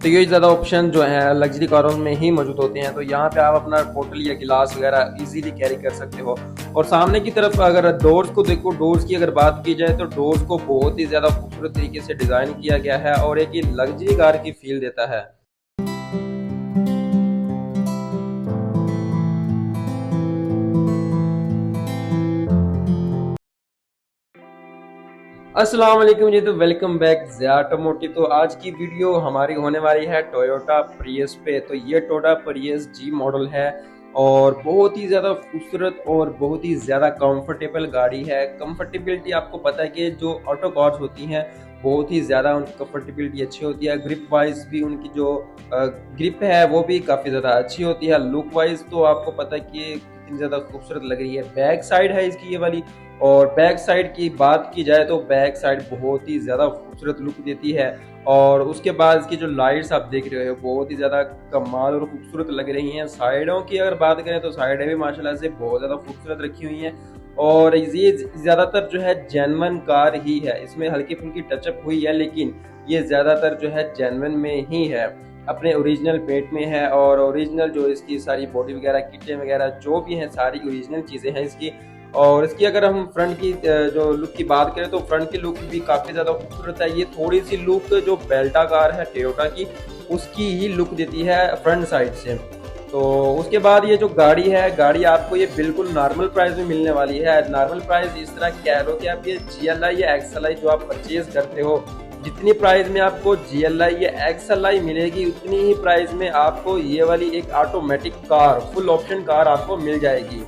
तो ये ज़्यादा ऑप्शन जो है लग्जरी कारों में ही मौजूद होते हैं। तो यहाँ पे आप अपना बोतल या गिलास वगैरह इजीली कैरी कर सकते हो। और सामने की तरफ अगर डोर्स को देखो, डोर्स की अगर बात की जाए तो डोर्स को बहुत ही ज़्यादा खूबसूरत तरीके से डिज़ाइन किया गया है और एक ये लग्जरी कार की फील देता है। अस्सलाम वालेकुम जी, तो वेलकम बैक ज़िया ऑटोमोटिव। तो आज की वीडियो हमारी होने वाली है टोयोटा प्रियस पे। तो ये टोयोटा प्रियस जी मॉडल है और बहुत ही ज़्यादा खूबसूरत और बहुत ही ज़्यादा कंफर्टेबल गाड़ी है। कंफर्टेबिलिटी आपको पता है कि जो ऑटो कार्स होती हैं बहुत ही ज़्यादा उनकी कंफर्टेबिलिटी अच्छी होती है। ग्रिप वाइज भी उनकी जो ग्रिप है वो भी काफ़ी ज़्यादा अच्छी होती है। लुक वाइज तो आपको पता है कि कितनी ज़्यादा खूबसूरत लग रही है। बैक साइड है इसकी ये वाली, और बैक साइड की बात की जाए तो बैक साइड बहुत ही ज़्यादा खूबसूरत लुक देती है। और उसके बाद इसकी जो लाइट्स आप देख रहे हो बहुत ही ज़्यादा कमाल और खूबसूरत लग रही हैं। साइडों की अगर बात करें तो साइडें भी माशाल्लाह से बहुत ज़्यादा खूबसूरत रखी हुई हैं और ये ज़्यादातर जो है जेन्युइन कार ही है। इसमें हल्की फुल्की टचअप हुई है लेकिन ये ज़्यादातर जो है जेन्युइन में ही है, अपने ओरिजिनल पेंट में है। और ओरिजिनल जो इसकी सारी बॉडी वगैरह किटें वगैरह जो भी हैं सारी ओरिजिनल चीज़ें हैं इसकी। और इसकी अगर हम फ्रंट की जो लुक की बात करें तो फ्रंट की लुक भी काफ़ी ज़्यादा खूबसूरत है। ये थोड़ी सी लुक जो बेल्टा कार है टोयोटा की उसकी ही लुक देती है फ्रंट साइड से। तो उसके बाद ये जो गाड़ी है, गाड़ी आपको ये बिल्कुल नॉर्मल प्राइस में मिलने वाली है। नॉर्मल प्राइस इस तरह कह लो कि आप ये GLI या XLI जो आप परचेज करते हो, जितनी प्राइस में आपको GLI या XLI मिलेगी उतनी ही प्राइस में आपको ये वाली एक automatic car, full option car आपको मिल जाएगी।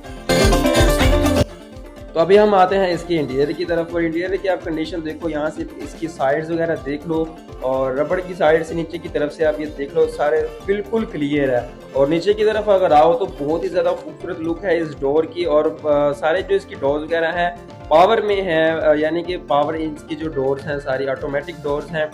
तो अभी हम आते हैं इसके इंटीरियर की तरफ। और इंटीरियर की आप कंडीशन देखो, यहाँ से इसकी साइड्स वगैरह देख लो और रबड़ की साइड से नीचे की तरफ से आप ये देख लो, सारे बिल्कुल क्लियर है। और नीचे की तरफ अगर आओ तो बहुत ही ज़्यादा खूबसूरत लुक है इस डोर की। और सारे जो इसकी डोर्स वगैरह हैं पावर में है, यानी कि पावर इंच की जो डोर्स हैं सारी ऑटोमेटिक डोर्स हैं।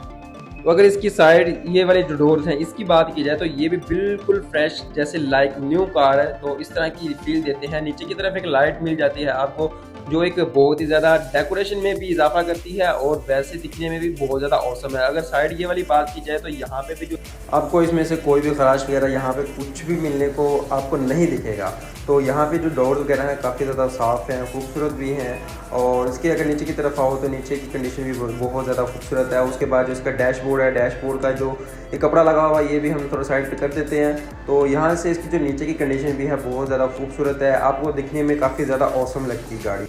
तो अगर इसकी साइड ये वाले जो डोर्स हैं इसकी बात की जाए तो ये भी बिल्कुल फ्रेश जैसे लाइक न्यू कार है, तो इस तरह की फील देते हैं। नीचे की तरफ एक लाइट मिल जाती है आपको जो एक बहुत ही ज़्यादा डेकोरेशन में भी इजाफा करती है और वैसे दिखने में भी बहुत ज़्यादा औसम है। अगर साइड ये वाली बात की जाए तो यहाँ पे भी जो आपको इसमें से कोई भी खराश वगैरह यहाँ पे कुछ भी मिलने को आपको नहीं दिखेगा। तो यहाँ पे जो डोर वगैरह हैं काफ़ी ज़्यादा साफ़ हैं, खूबसूरत भी हैं। और इसके अगर नीचे की तरफ आओ तो नीचे की कंडीशन भी बहुत ज़्यादा खूबसूरत है। उसके बाद जो इसका डैशबोर्ड है, डैशबोर्ड का जो एक कपड़ा लगा हुआ है ये भी हम थोड़ा साइड पे कर देते हैं। तो यहाँ से इसकी जो नीचे की कंडीशन भी है बहुत ज़्यादा खूबसूरत है, आपको दिखने में काफ़ी ज़्यादा औसम लगती है गाड़ी।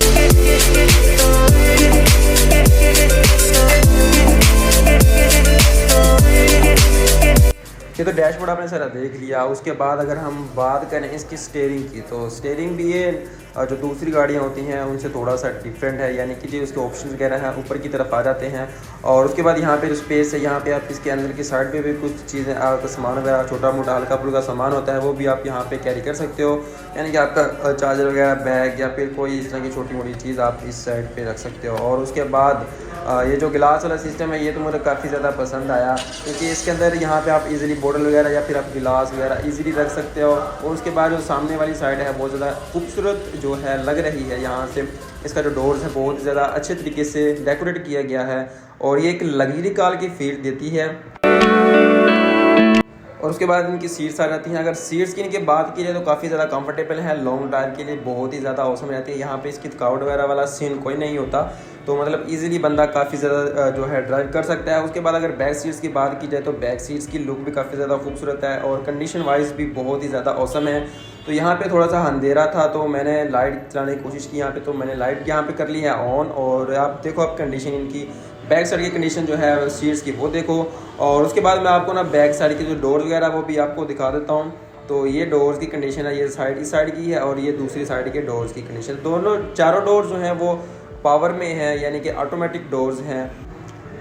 ये तो डैशबोर्ड आपने सारा देख लिया। उसके बाद अगर हम बात करें इसकी स्टीयरिंग की तो स्टीयरिंग भी ये जो दूसरी गाड़ियाँ होती हैं उनसे थोड़ा सा डिफरेंट है, यानी कि जो इसके ऑप्शन वगैरह हैं ऊपर की तरफ आ जाते हैं। और उसके बाद यहाँ पे जो स्पेस है यहाँ पे आप इसके अंदर की साइड पे भी कुछ चीज़ें सामान वगैरह छोटा मोटा हल्का फुल्का सामान होता है वो भी आप यहाँ पे कैरी कर सकते हो, यानी कि आपका चार्जर वगैरह बैग या फिर कोई इस तरह की छोटी मोटी चीज़ आप इस साइड पर रख सकते हो। और उसके बाद ये जो गिलास वाला सिस्टम है ये तो मुझे काफ़ी ज़्यादा पसंद आया, क्योंकि इसके अंदर यहाँ पे आप इजीली बोतल वगैरह या फिर आप गिलास वगैरह इजीली रख सकते हो। और उसके बाद जो सामने वाली साइड है बहुत ज़्यादा खूबसूरत जो है लग रही है। यहाँ से इसका जो डोर्स है बहुत ज़्यादा अच्छे तरीके से डेकोरेट किया गया है और ये एक लग्जरी कार की फील देती है। और उसके बाद इनकी सीट्स आ जाती हैं। अगर सीट्स की इनकी बात की जाए तो काफ़ी ज़्यादा कंफर्टेबल है, लॉन्ग ड्राइव के लिए बहुत ही ज़्यादा औसम रहती है। यहाँ पे इसकी थकावट वगैरह वाला सीन कोई नहीं होता, तो मतलब इजीली बंदा काफ़ी ज़्यादा जो है ड्राइव कर सकता है। उसके बाद अगर बैक सीट्स की बात की जाए तो बैक सीट्स की लुक भी काफ़ी ज़्यादा खूबसूरत है और कंडीशन वाइज भी बहुत ही ज़्यादा औसम है। तो यहाँ पे थोड़ा सा अंधेरा था तो मैंने लाइट चलाने की कोशिश की यहाँ पे, तो मैंने लाइट यहाँ पे कर ली है ऑन। और आप देखो आप कंडीशन इनकी बैक साइड की कंडीशन जो है सीट्स की वो देखो। और उसके बाद मैं आपको ना बैक साइड की जो डोर वगैरह वो भी आपको दिखा देता हूँ। तो ये डोर्स की कंडीशन है, ये साइड इस साइड की है और ये दूसरी साइड के डोर्स की कंडीशन, दोनों चारों डोर्स जो हैं वो पावर में है, यानी कि ऑटोमेटिक डोर्स हैं।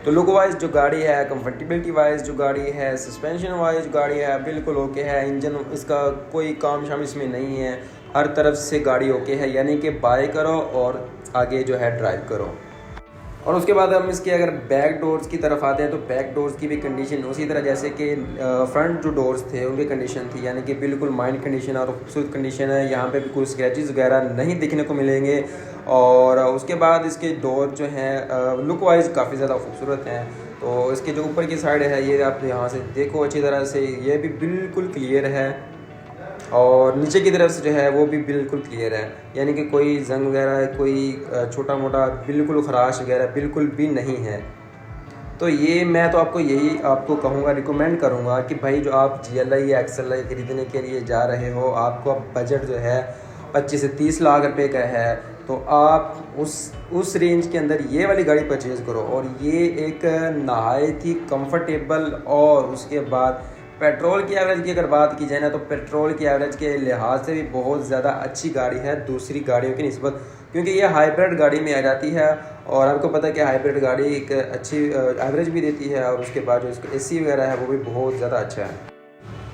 तो लुक वाइज जो गाड़ी है, कंफर्टेबिलिटी वाइज जो गाड़ी है, सस्पेंशन वाइज गाड़ी है बिल्कुल ओके है। इंजन इसका कोई काम शाम इसमें नहीं है, हर तरफ से गाड़ी ओके है, यानी कि बाय करो और आगे जो है ड्राइव करो। और उसके बाद हम इसके अगर बैक डोर्स की तरफ आते हैं तो बैक डोर्स की भी कंडीशन उसी तरह जैसे कि फ्रंट जो डोर्स थे उनकी कंडीशन थी, यानी कि बिल्कुल माइंड कंडीशन और खूबसूरत कंडीशन है। यहाँ पे भी कोई स्क्रैचेस वगैरह नहीं दिखने को मिलेंगे। और उसके बाद इसके डोर जो हैं लुक वाइज काफ़ी ज़्यादा खूबसूरत हैं। तो इसके जो ऊपर की साइड है ये आप यहाँ से देखो अच्छी तरह से, ये भी बिल्कुल क्लियर है और नीचे की तरफ से जो है वो भी बिल्कुल क्लियर है, यानी कि कोई जंग वगैरह कोई छोटा मोटा बिल्कुल खराश वगैरह बिल्कुल भी नहीं है। तो ये मैं तो आपको कहूँगा, रिकमेंड करूँगा कि भाई जो आप GLI या XLI ख़रीदने के लिए जा रहे हो, आपको बजट जो है 25 से 30 लाख रुपए का है, तो आप उस रेंज के अंदर ये वाली गाड़ी परचेज़ करो। और ये एक नहायत ही कंफर्टेबल, और उसके बाद पेट्रोल की एवरेज की अगर बात की जाए ना, तो पेट्रोल की एवरेज के लिहाज से भी बहुत ज़्यादा अच्छी गाड़ी है दूसरी गाड़ियों की निस्बत, क्योंकि ये हाइब्रिड गाड़ी में आ जाती है। और आपको पता है कि हाइब्रिड गाड़ी एक अच्छी एवरेज भी देती है, और उसके बाद जो इसका AC वगैरह है वो भी बहुत ज़्यादा अच्छा है।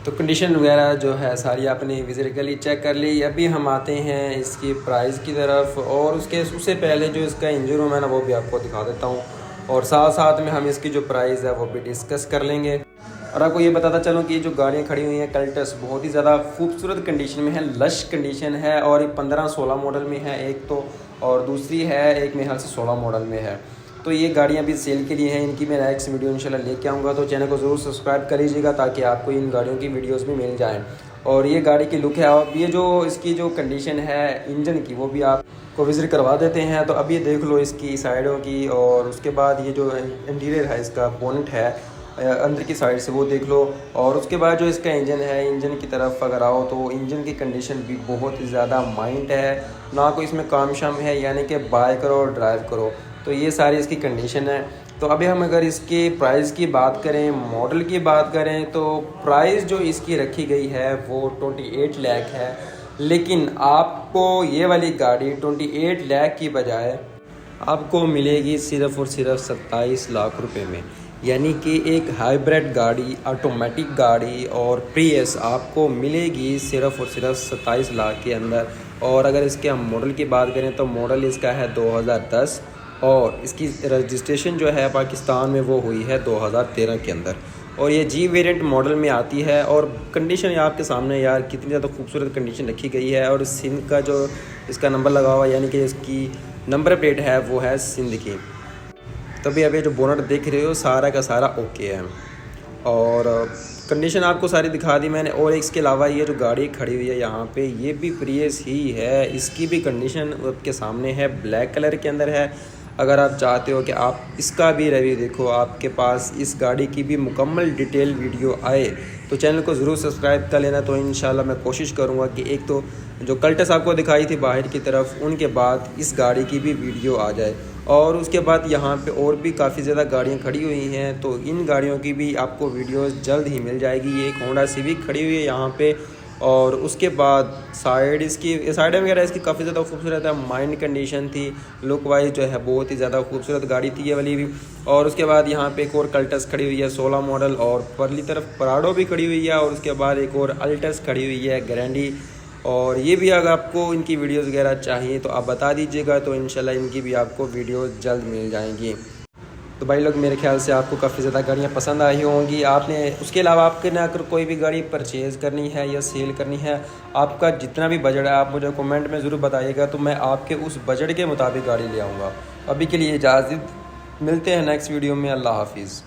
तो कंडीशन वगैरह जो है सारी आपने फिजिकली चेक कर ली। अभी हम आते हैं इसकी प्राइस की तरफ, और उससे पहले जो इसका इंजन रूम है ना वो भी आपको दिखा देता हूँ, और साथ साथ में हम इसकी जो प्राइस है वो भी डिस्कस कर लेंगे। और आपको ये बताता चलूँ कि जो गाड़ियाँ खड़ी हुई हैं कल्टस बहुत ही ज़्यादा खूबसूरत कंडीशन में है, लश कंडीशन है, और ये 15-16 मॉडल में है एक तो, और दूसरी है एक मेरे ख्याल से 16 मॉडल में है। तो ये गाड़ियाँ भी सेल के लिए हैं, इनकी मैं नेक्स्ट वीडियो इंशाल्लाह लेके आऊँगा, तो चैनल को ज़रूर सब्सक्राइब कर लीजिएगा ताकि आपको इन गाड़ियों की वीडियोस भी मिल जाएँ। और ये गाड़ी की लुक है, और ये जो इसकी जो कंडीशन है इंजन की वो भी आपको विज़िट करवा देते हैं। तो अब ये देख लो इसकी साइडों की, और उसके बाद ये जो इंटीरियर है इसका बोनेट है अंदर की साइड से वो देख लो। और उसके बाद जो इसका इंजन है, इंजन की तरफ अगर आओ तो इंजन की कंडीशन भी बहुत ही ज़्यादा माइंड है, ना कोई इसमें काम शाम है, यानी कि बाय करो और ड्राइव करो। तो ये सारी इसकी कंडीशन है। तो अभी हम अगर इसके प्राइस की बात करें, मॉडल की बात करें, तो प्राइस जो इसकी रखी गई है वो 28 लाख है, लेकिन आपको ये वाली गाड़ी 28 लाख की बजाय आपको मिलेगी सिर्फ़ और सिर्फ 27 लाख रुपए में, यानी कि एक हाइब्रिड गाड़ी, ऑटोमेटिक गाड़ी और प्रियस आपको मिलेगी सिर्फ़ और सिर्फ 27 लाख के अंदर। और अगर इसके हम मॉडल की बात करें तो मॉडल इसका है 2010, और इसकी रजिस्ट्रेशन जो है पाकिस्तान में वो हुई है 2013 के अंदर, और ये G वेरिएंट मॉडल में आती है। और कंडीशन आपके सामने यार कितनी ज़्यादा खूबसूरत कंडीशन रखी गई है, और सिंध का जो इसका नंबर लगा हुआ है, यानी कि इसकी नंबर प्लेट है वो है सिंध की। तभी अभी जो बोनट देख रहे हो सारा का सारा ओके है, और कंडीशन आपको सारी दिखा दी मैंने। और इसके अलावा ये जो गाड़ी खड़ी हुई है यहाँ पे, ये भी प्रियस ही है, इसकी भी कंडीशन आपके सामने है, ब्लैक कलर के अंदर है। अगर आप चाहते हो कि आप इसका भी रिव्यू देखो, आपके पास इस गाड़ी की भी मुकम्मल डिटेल वीडियो आए, तो चैनल को ज़रूर सब्सक्राइब कर लेना। तो इंशाल्लाह मैं कोशिश करूँगा कि एक तो जो कल्टस आपको दिखाई थी बाहर की तरफ, उनके बाद इस गाड़ी की भी वीडियो आ जाए, और उसके बाद यहाँ पे और भी काफ़ी ज़्यादा गाड़ियाँ खड़ी हुई हैं, तो इन गाड़ियों की भी आपको वीडियोस जल्द ही मिल जाएगी। ये एक होंडा सिविक खड़ी हुई है यहाँ पे, और उसके बाद साइड वगैरह इसकी काफ़ी ज़्यादा खूबसूरत है, माइंड कंडीशन थी, लुक वाइज जो है बहुत ही ज़्यादा खूबसूरत गाड़ी थी ये वाली भी। और उसके बाद यहाँ पे एक और कल्टस खड़ी हुई है 16 मॉडल, और परली तरफ पराडो भी खड़ी हुई है, और उसके बाद एक और अल्टस खड़ी हुई है ग्रैंडी। और ये भी अगर आपको इनकी वीडियोस वगैरह चाहिए तो आप बता दीजिएगा, तो इंशाल्लाह इनकी भी आपको वीडियोस जल्द मिल जाएंगी। तो भाई लोग, मेरे ख्याल से आपको काफ़ी ज़्यादा गाड़ियाँ पसंद आई होंगी। आपने उसके अलावा आपके ना अगर कोई भी गाड़ी परचेज़ करनी है या सेल करनी है, आपका जितना भी बजट है आप मुझे कमेंट में ज़रूर बताइएगा, तो मैं आपके उस बजट के मुताबिक गाड़ी ले आऊँगा। अभी के लिए इजाज़त, मिलते हैं नेक्स्ट वीडियो में। अल्लाह हाफिज़।